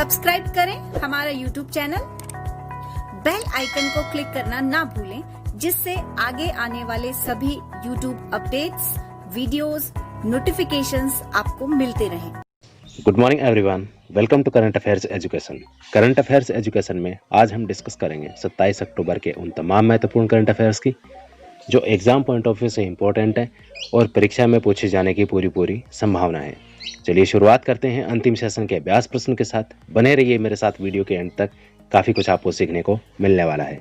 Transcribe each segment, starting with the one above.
Subscribe करें हमारा YouTube channel, bell icon को क्लिक करना ना भूलें, जिससे आगे आने वाले सभी YouTube अपडेट्स, वीडियोस, नोटिफिकेशंस आपको मिलते रहें। Good morning everyone, welcome to current affairs education. Current affairs education में आज हम डिस्कस करेंगे 27 अक्टूबर के उन तमाम महत्वपूर्ण करंट अफेयर्स की जो एग्जाम पॉइंट ऑफ व्यू से इम्पोर्टेंट है और परीक्षा में पूछे जाने की पूरी संभावना है। चलिए शुरुआत करते हैं अंतिम सेशन के अभ्यास प्रश्न के साथ। बने रहिए मेरे साथ वीडियो के एंड तक, काफ़ी कुछ आपको सीखने को मिलने वाला है।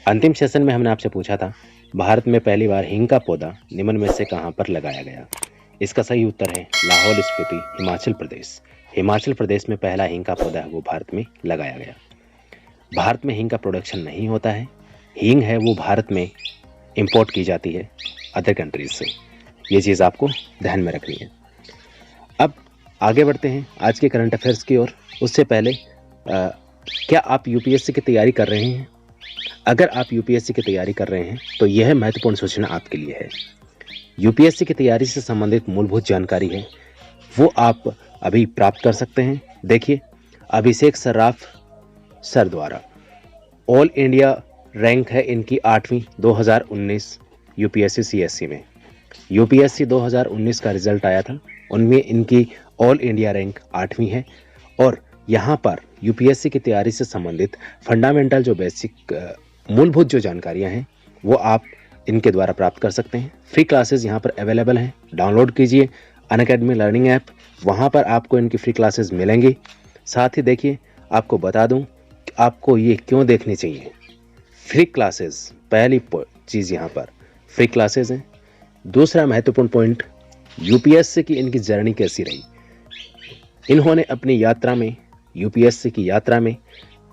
अंतिम सेशन में हमने आपसे पूछा था, भारत में पहली बार हींग का पौधा निम्न में से कहाँ पर लगाया गया? इसका सही उत्तर है लाहौल स्पीति, हिमाचल प्रदेश। हिमाचल प्रदेश में पहला हींग का पौधा है वो भारत में लगाया गया। भारत में हींग का प्रोडक्शन नहीं होता है। हींग है वो भारत में इंपोर्ट की जाती है अदर कंट्रीज से। ये चीज़ आपको ध्यान में रखनी है। अब आगे बढ़ते हैं आज के करंट अफेयर्स की ओर। उससे पहले क्या आप यूपीएससी की तैयारी कर रहे हैं? अगर आप यूपीएससी की तैयारी कर रहे हैं तो यह महत्वपूर्ण सूचना आपके लिए है। यूपीएससी की तैयारी से संबंधित मूलभूत जानकारी है वो आप अभी प्राप्त कर सकते हैं। देखिए, अभिषेक सर्राफ सर द्वारा ऑल इंडिया रैंक है इनकी 8वीं 2019 यूपीएससी सीएससी में। यूपीएससी 2019 का रिजल्ट आया था, उनमें इनकी ऑल इंडिया रैंक 8वीं है। और यहाँ पर यूपीएससी की तैयारी से संबंधित फंडामेंटल जो बेसिक मूलभूत जो जानकारियाँ हैं वो आप इनके द्वारा प्राप्त कर सकते हैं। फ्री क्लासेस यहाँ पर अवेलेबल हैं, डाउनलोड कीजिए अनअकैडमी लर्निंग ऐप, वहाँ पर आपको इनकी फ्री क्लासेस मिलेंगी। साथ ही देखिए, आपको बता दूँ कि आपको ये क्यों देखनी चाहिए। फ्री क्लासेस पहली चीज़ यहाँ पर फ्री क्लासेस हैं। दूसरा महत्वपूर्ण पॉइंट, यूपीएससी की इनकी जर्नी कैसी रही। इन्होंने अपनी यात्रा में, यूपीएससी की यात्रा में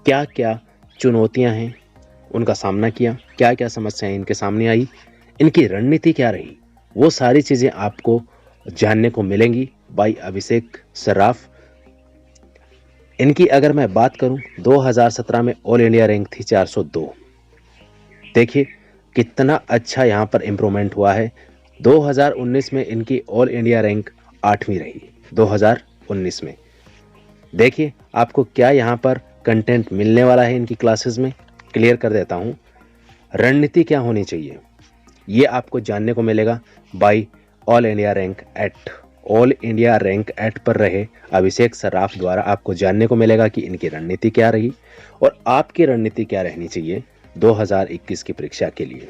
क्या क्या चुनौतियाँ हैं उनका सामना किया, क्या क्या समस्याएं इनके सामने आई, इनकी रणनीति क्या रही, वो सारी चीज़ें आपको जानने को मिलेंगी बाय अभिषेक सर्राफ। इनकी अगर मैं बात करूं, 2017 में ऑल इंडिया रैंक थी 402। देखिए कितना अच्छा यहाँ पर इम्प्रूवमेंट हुआ है। 2019 में इनकी ऑल इंडिया रैंक 8वीं रही। 2019 में देखिए आपको क्या यहाँ पर कंटेंट मिलने वाला है इनकी क्लासेस में। क्लियर कर देता हूँ, रणनीति क्या होनी चाहिए ये आपको जानने को मिलेगा by all India rank eight. All India rank eight पर रहे अभिषेक सर्राफ द्वारा आपको जानने को मिलेगा कि इनकी रणनीति क्या रही और आपकी रणनीति क्या रहनी चाहिए 2021 की परीक्षा के लिए।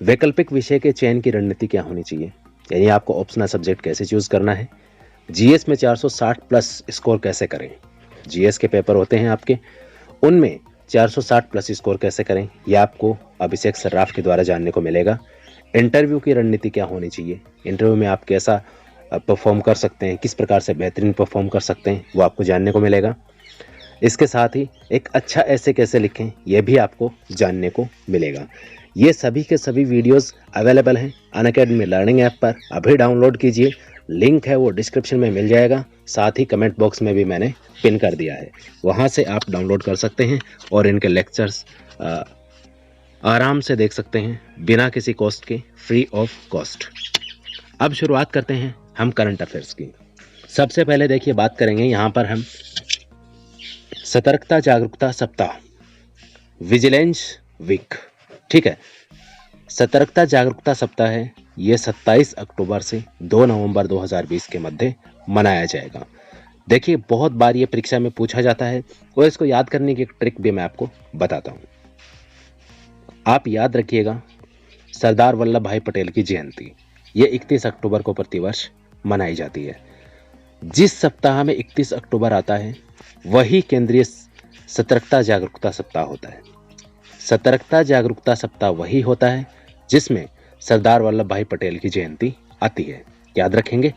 वैकल्पिक विषय के चयन की रणनीति क्या होनी चाहिए, यानी आपको ऑप्शनल सब्जेक्ट कैसे चूज करना है। जीएस में 460 प्लस स्कोर कैसे करें। जीएस के पेपर होते हैं आपके, उनमें 460 प्लस स्कोर कैसे करें यह आपको अभिषेक सर्राफ के द्वारा जानने को मिलेगा। इंटरव्यू की रणनीति क्या होनी चाहिए, इंटरव्यू में आप कैसा परफॉर्म कर सकते हैं, किस प्रकार से बेहतरीन परफॉर्म कर सकते हैं वो आपको जानने को मिलेगा। इसके साथ ही एक अच्छा ऐसे कैसे लिखें यह भी आपको जानने को मिलेगा। ये सभी के सभी वीडियोस अवेलेबल हैं अनअकैडमी लर्निंग ऐप पर। अभी डाउनलोड कीजिए, लिंक है वो डिस्क्रिप्शन में मिल जाएगा, साथ ही कमेंट बॉक्स में भी मैंने पिन कर दिया है, वहाँ से आप डाउनलोड कर सकते हैं और इनके लेक्चर्स आराम से देख सकते हैं बिना किसी कॉस्ट के, फ्री ऑफ कॉस्ट। अब शुरुआत करते हैं हम करंट अफेयर्स की। सबसे पहले देखिए बात करेंगे यहाँ पर हम सतर्कता जागरूकता सप्ताह, विजिलेंस वीक। ठीक है, सतर्कता जागरूकता सप्ताह है, ये 27 अक्टूबर से 2 नवंबर 2020 के मध्य मनाया जाएगा। देखिए बहुत बार ये परीक्षा में पूछा जाता है और इसको याद करने की एक ट्रिक भी मैं आपको बताता हूँ। आप याद रखिएगा, सरदार वल्लभ भाई पटेल की जयंती ये 31 अक्टूबर को प्रतिवर्ष मनाई जाती है। जिस सप्ताह में 31 अक्टूबर आता है वही केंद्रीय सतर्कता जागरूकता सप्ताह होता है। सतर्कता जागरूकता सप्ताह वही होता है जिसमें सरदार वल्लभ भाई पटेल की जयंती आती है, याद रखेंगे।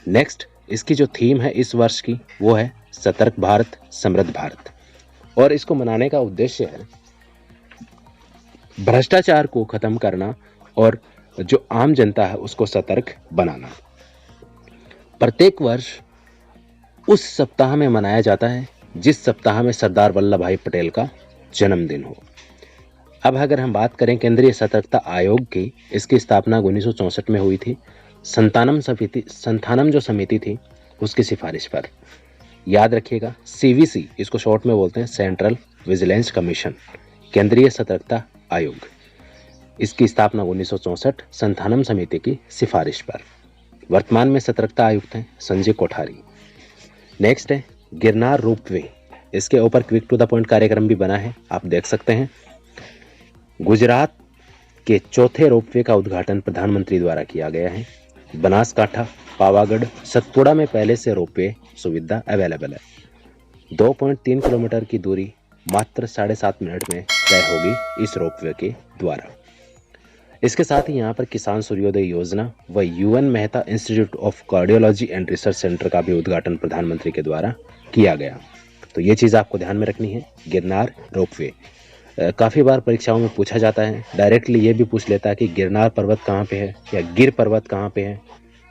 नेक्स्ट, इसकी जो थीम है इस वर्ष की वो है सतर्क भारत समृद्ध भारत, और इसको मनाने का उद्देश्य है भ्रष्टाचार को खत्म करना और जो आम जनता है उसको सतर्क बनाना। प्रत्येक वर्ष उस सप्ताह में मनाया जाता है जिस सप्ताह में सरदार वल्लभ भाई पटेल का जन्मदिन हो। अब अगर हम बात करें केंद्रीय सतर्कता आयोग की, इसकी स्थापना 1964 में हुई थी। संतानम जो समिति थी उसकी सिफारिश पर। याद रखिएगा, CVC इसको शॉर्ट में बोलते हैं, सेंट्रल विजिलेंस कमीशन, केंद्रीय सतर्कता आयोग। इसकी स्थापना 1964 संथानम समिति की सिफारिश पर। वर्तमान में सतर्कता आयुक्त हैं संजय कोठारी। नेक्स्ट है गिरनार रोपवे। इसके ऊपर क्विक टू द पॉइंट कार्यक्रम भी बना है, आप देख सकते हैं। गुजरात के चौथे रोपवे का उद्घाटन प्रधानमंत्री द्वारा किया गया है। बनासकांठा, पावागढ़, सतपुड़ा में पहले से रोपवे सुविधा अवेलेबल है। 2.3 किलोमीटर की दूरी मात्र 7.5 मिनट में तय होगी इस रोपवे के द्वारा। इसके साथ ही यहाँ पर किसान सूर्योदय योजना व UN Mehta institute of cardiology and research centre का भी उद्घाटन प्रधानमंत्री के द्वारा किया गया। तो ये चीज़ आपको ध्यान में रखनी है। गिरनार रोपवे काफ़ी बार परीक्षाओं में पूछा जाता है, डायरेक्टली ये भी पूछ लेता है कि गिरनार पर्वत कहाँ पे है या गिर पर्वत कहाँ पे है।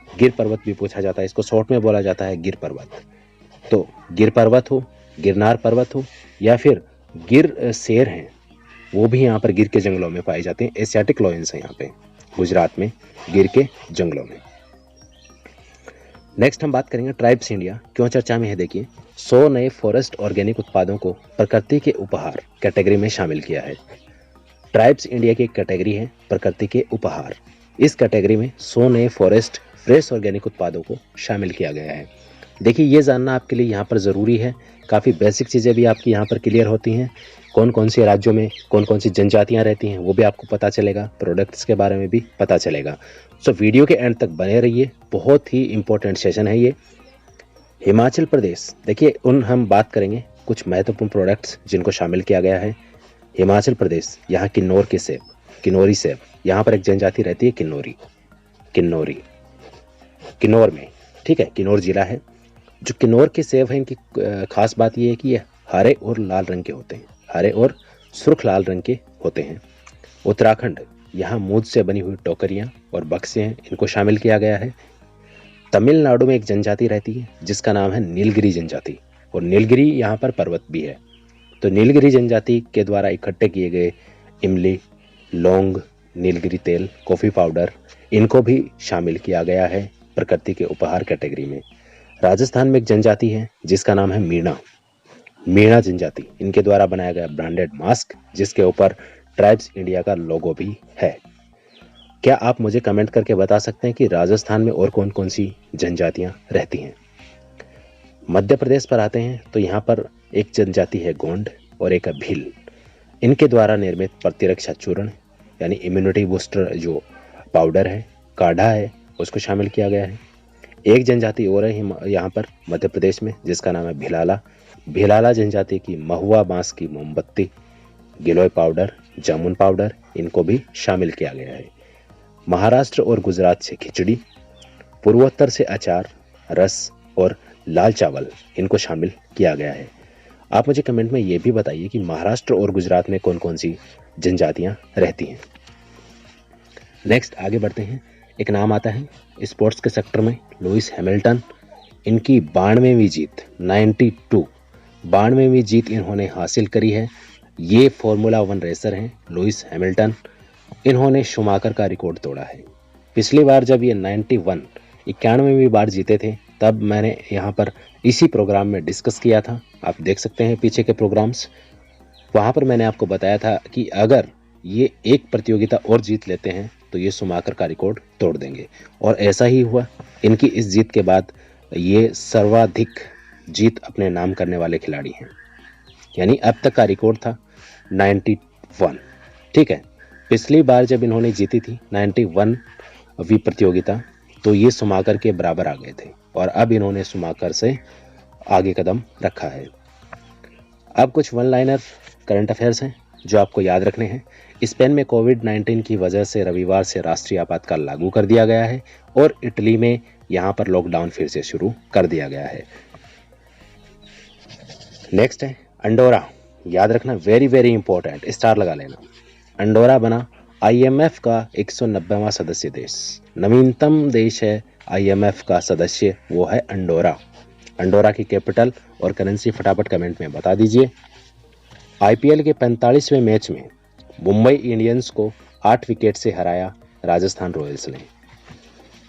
गिर पर्वत भी पूछा जाता है, इसको शॉर्ट में बोला जाता है गिर पर्वत। तो गिर पर्वत हो, गिरनार पर्वत हो या फिर गिर शेर हैं, वो भी यहाँ पर गिर के जंगलों में पाए जाते हैं। एशियाटिक लॉयंस है यहाँ पे गुजरात में गिर के जंगलों में। नेक्स्ट हम बात करेंगे ट्राइब्स इंडिया क्यों चर्चा में है। देखिए, 100 नए फॉरेस्ट ऑर्गेनिक उत्पादों को प्रकृति के उपहार कैटेगरी में शामिल किया है। ट्राइब्स इंडिया की एक कैटेगरी है प्रकृति के उपहार। इस कैटेगरी में 100 नए फॉरेस्ट फ्रेश ऑर्गेनिक उत्पादों को शामिल किया गया है। देखिए, ये जानना आपके लिए यहाँ पर ज़रूरी है। काफ़ी बेसिक चीज़ें भी आपकी यहाँ पर क्लियर होती हैं। कौन कौन से राज्यों में कौन कौन सी जनजातियाँ रहती हैं वो भी आपको पता चलेगा, प्रोडक्ट्स के बारे में भी पता चलेगा। सो वीडियो के एंड तक बने रहिए, बहुत ही इम्पोर्टेंट सेशन है ये। हिमाचल प्रदेश, देखिए हम बात करेंगे कुछ महत्वपूर्ण प्रोडक्ट्स जिनको शामिल किया गया है। हिमाचल प्रदेश, यहाँ किन्नौर के सेब, किन्नौरी सेब, यहाँ पर एक जनजाति रहती है किन्नौरी, किन्नौर में, ठीक है, किन्नौर जिला है। जो किन्नौर के सेब हैं, इनकी खास बात यह है कि ये हरे और लाल रंग के होते हैं, हरे और सुर्ख लाल रंग के होते हैं। उत्तराखंड, यहाँ मूंज से बनी हुई टोकरियाँ और बक्से हैं, इनको शामिल किया गया है। तमिलनाडु में एक जनजाति रहती है जिसका नाम है नीलगिरी जनजाति, और नीलगिरी यहाँ पर पर्वत भी है। तो नीलगिरी जनजाति के द्वारा इकट्ठे किए गए इमली, लौंग, नीलगिरी तेल, कॉफ़ी पाउडर, इनको भी शामिल किया गया है प्रकृति के उपहार कैटेगरी में। राजस्थान में एक जनजाति है जिसका नाम है मीणा जनजाति, इनके द्वारा बनाया गया ब्रांडेड मास्क जिसके ऊपर ट्राइब्स इंडिया का लोगो भी है। क्या आप मुझे कमेंट करके बता सकते हैं कि राजस्थान में और कौन कौन सी जनजातियां रहती हैं। मध्य प्रदेश पर आते हैं तो यहाँ पर एक जनजाति है गोंड और एक है भील। इनके द्वारा निर्मित प्रतिरक्षा चूर्ण यानी इम्यूनिटी बूस्टर जो पाउडर है, काढ़ा है, उसको शामिल किया गया है। एक जनजाति और है यहाँ पर मध्य प्रदेश में जिसका नाम है भिलाला जनजाति की महुआ बांस की मोमबत्ती, गिलोय पाउडर, जामुन पाउडर, इनको भी शामिल किया गया है। महाराष्ट्र और गुजरात से खिचड़ी, पूर्वोत्तर से अचार, रस और लाल चावल, इनको शामिल किया गया है। आप मुझे कमेंट में ये भी बताइए कि महाराष्ट्र और गुजरात में कौन कौन सी जनजातियां रहती हैं। नेक्स्ट आगे बढ़ते हैं। एक नाम आता है स्पोर्ट्स के सेक्टर में, लुइस हैमिल्टन। इनकी 92वीं जीत, 92वीं जीत इन्होंने हासिल करी है। ये फॉर्मूला 1 रेसर हैं लुइस हैमिल्टन। इन्होंने शुमाकर का रिकॉर्ड तोड़ा है। पिछली बार जब ये 91वीं बार जीते थे तब मैंने यहाँ पर इसी प्रोग्राम में डिस्कस किया था। आप देख सकते हैं पीछे के प्रोग्राम्स। वहाँ पर मैंने आपको बताया था कि अगर ये एक प्रतियोगिता और जीत लेते हैं तो ये शुमाकर का रिकॉर्ड तोड़ देंगे, और ऐसा ही हुआ। इनकी इस जीत के बाद ये सर्वाधिक जीत अपने नाम करने वाले खिलाड़ी हैं। यानी अब तक का रिकॉर्ड था 91, ठीक है। पिछली बार जब इन्होंने जीती थी 91वीं प्रतियोगिता तो ये शुमाकर के बराबर आ गए थे, और अब इन्होंने शुमाकर से आगे कदम रखा है। अब कुछ वन लाइनर करंट अफेयर्स हैं जो आपको याद रखने हैं। स्पेन में कोविड-19 की वजह से रविवार से राष्ट्रीय आपातकाल लागू कर दिया गया है, और इटली में यहाँ पर लॉकडाउन फिर से शुरू कर दिया गया है। नेक्स्ट है अंडोरा, याद रखना, वेरी वेरी इंपॉर्टेंट, स्टार लगा लेना। अंडोरा बना IMF का 190वां सदस्य देश। नवीनतम देश है IMF का सदस्य, वो है अंडोरा। अंडोरा की कैपिटल और करेंसी फटाफट कमेंट में बता दीजिए। IPL के 45वें मैच में मुंबई इंडियंस को 8 विकेट से हराया राजस्थान रॉयल्स ने।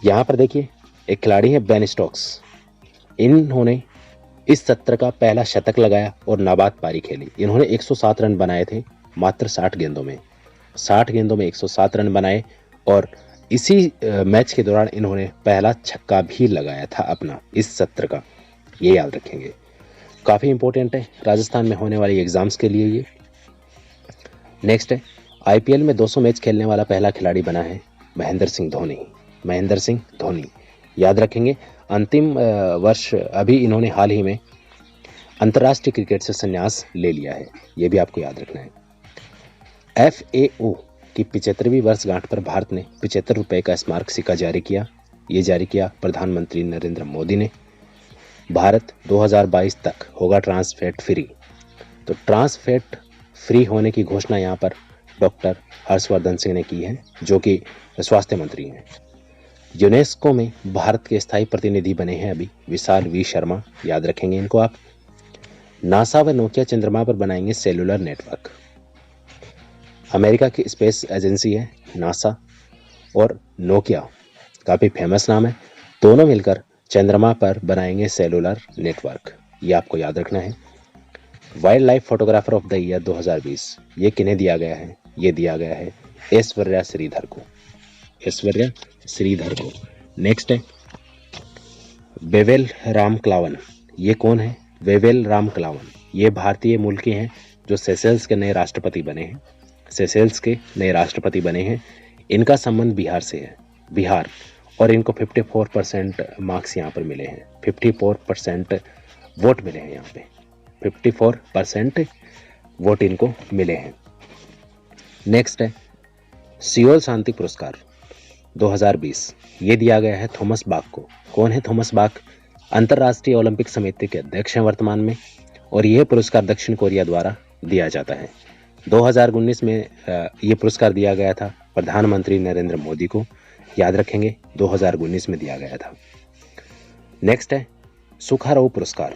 यहाँ पर देखिए एक खिलाड़ी है बेन स्टोक्स। इन्होंने इस सत्र का पहला शतक लगाया और नाबाद पारी खेली। इन्होंने 107 रन बनाए थे मात्र 60 गेंदों में। 60 गेंदों में 107 रन बनाए और इसी मैच के दौरान इन्होंने पहला छक्का भी लगाया था अपना इस सत्र का, ये याद रखेंगे। काफ़ी इंपॉर्टेंट है राजस्थान में होने वाली एग्जाम्स के लिए ये। नेक्स्ट है, आईपीएल में 200 मैच खेलने वाला पहला खिलाड़ी बना है महेंद्र सिंह धोनी। महेंद्र सिंह धोनी याद रखेंगे। अंतिम वर्ष अभी इन्होंने हाल ही में अंतर्राष्ट्रीय क्रिकेट से संन्यास ले लिया है, ये भी आपको याद रखना है। FAO की 75वीं वर्षगांठ पर भारत ने 75 रुपये का स्मारक सिक्का जारी किया। ये जारी किया प्रधानमंत्री नरेंद्र मोदी ने। भारत 2022 तक होगा ट्रांस फैट फ्री। तो ट्रांस फैट फ्री होने की घोषणा यहाँ पर डॉक्टर हर्षवर्धन सिंह ने की है, जो कि स्वास्थ्य मंत्री हैं। यूनेस्को में भारत के स्थायी प्रतिनिधि बने हैं अभी विशाल वी शर्मा, याद रखेंगे इनको आप। नासा व नोकिया चंद्रमा पर बनाएंगे सेलुलर नेटवर्क। अमेरिका की स्पेस एजेंसी है नासा और नोकिया, काफ़ी फेमस नाम है। दोनों मिलकर चंद्रमा पर बनाएंगे सेलुलर नेटवर्क, ये आपको याद रखना है। Wild life photographer of the year 2020 ये किन्हें दिया गया है? ये दिया गया है ऐश्वर्या श्रीधर को। ऐश्वर्या श्रीधर को। नेक्स्ट है वेवेल रामकलावन। ये कौन है? वेवेल रामकलावन ये भारतीय मूल के हैं जो सेशेल्स के नए राष्ट्रपति बने हैं। सेशेल्स के नए राष्ट्रपति बने हैं। इनका संबंध बिहार से है, बिहार, और इनको 54% मार्क्स यहाँ पर मिले हैं। 54% वोट मिले हैं यहाँ पे, 54% वोट इनको मिले हैं। नेक्स्ट है सियोल शांति पुरस्कार 2020 ये दिया गया है थॉमस बाक को। कौन है थॉमस बाक? अंतर्राष्ट्रीय ओलंपिक समिति के अध्यक्ष हैं वर्तमान में, और यह पुरस्कार दक्षिण कोरिया द्वारा दिया जाता है। 2019 में ये पुरस्कार दिया गया था प्रधानमंत्री नरेंद्र मोदी को, याद रखेंगे 2019 में दिया गया था। नेक्स्ट है सुखारोव पुरस्कार।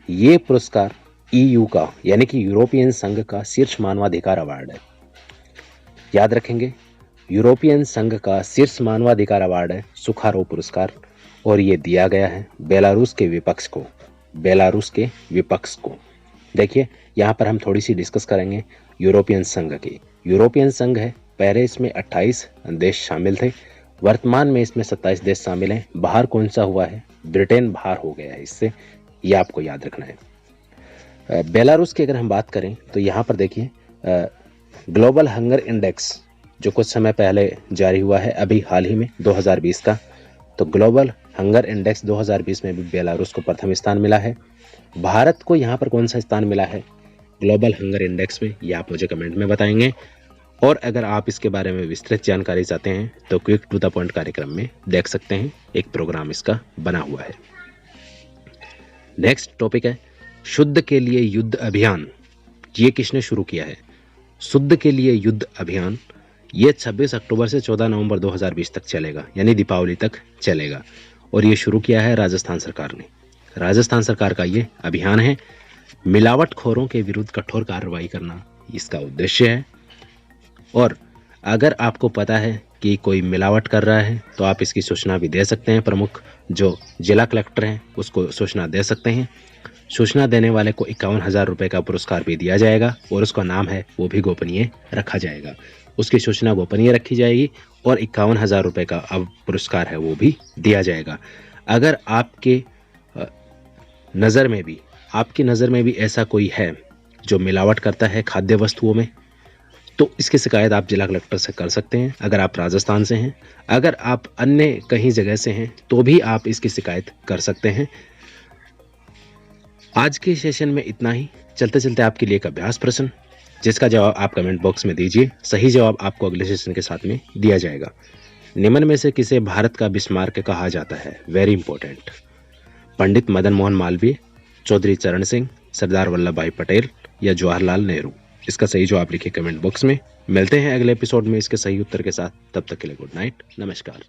ये पुरस्कार EU का यानी कि यूरोपियन संघ का शीर्ष मानवाधिकार अवार्ड है, याद रखेंगे। यूरोपियन संघ का शीर्ष मानवाधिकार अवार्ड है सुखारोव पुरस्कार, और ये दिया गया है बेलारूस के विपक्ष को। बेलारूस के विपक्ष को देखिए, यहाँ पर हम थोड़ी सी डिस्कस करेंगे यूरोपियन संघ की। यूरोपियन संघ है, पहले इसमें 28 देश शामिल थे, वर्तमान में इसमें 27 देश शामिल हैं। बाहर कौन सा हुआ है? ब्रिटेन बाहर हो गया है इससे, ये आपको याद रखना है। बेलारूस की अगर हम बात करें तो यहाँ पर देखिए ग्लोबल हंगर इंडेक्स जो कुछ समय पहले जारी हुआ है अभी हाल ही में 2020 का, तो ग्लोबल हंगर इंडेक्स 2020 में भी बेलारूस को प्रथम स्थान मिला है। भारत को यहाँ पर कौन सा स्थान मिला है ग्लोबल हंगर इंडेक्स में, ये आप मुझे कमेंट में बताएंगे। और अगर आप इसके बारे में विस्तृत जानकारी चाहते हैं तो क्विक टू द पॉइंट कार्यक्रम में देख सकते हैं, एक प्रोग्राम इसका बना हुआ है। नेक्स्ट टॉपिक है शुद्ध के लिए युद्ध अभियान। ये किसने शुरू किया है? शुद्ध के लिए युद्ध अभियान ये 26 अक्टूबर से 14 नवंबर 2020 तक चलेगा, यानी दीपावली तक चलेगा, और ये शुरू किया है राजस्थान सरकार ने। राजस्थान सरकार का ये अभियान है। मिलावटखोरों के विरुद्ध कठोर कार्रवाई करना इसका उद्देश्य है। और अगर आपको पता है कि कोई मिलावट कर रहा है तो आप इसकी सूचना भी दे सकते हैं। प्रमुख जो जिला कलेक्टर हैं उसको सूचना दे सकते हैं। सूचना देने वाले को 51,000 रुपये का पुरस्कार भी दिया जाएगा, और उसका नाम है वो भी गोपनीय रखा जाएगा। उसकी सूचना गोपनीय रखी जाएगी और 51,000 रुपये का अब पुरस्कार है वो भी दिया जाएगा। अगर आपकी नज़र में भी ऐसा कोई है जो मिलावट करता है खाद्य वस्तुओं में, तो इसकी शिकायत आप जिला कलेक्टर से कर सकते हैं अगर आप राजस्थान से हैं। अगर आप अन्य कहीं जगह से हैं तो भी आप इसकी शिकायत कर सकते हैं। आज के सेशन में इतना ही। चलते चलते आपके लिए एक अभ्यास प्रश्न, जिसका जवाब आप कमेंट बॉक्स में दीजिए। सही जवाब आपको अगले सेशन के साथ में दिया जाएगा। निम्न में से किसे भारत का बिस्मार्क कहा जाता है? Very important. पंडित मदन मोहन मालवीय, चौधरी चरण सिंह, सरदार वल्लभ भाई पटेल या जवाहरलाल नेहरू? इसका सही जवाब लिखिए कमेंट बॉक्स में। मिलते हैं अगले एपिसोड में इसके सही उत्तर के साथ। तब तक के लिए गुड नाइट, नमस्कार।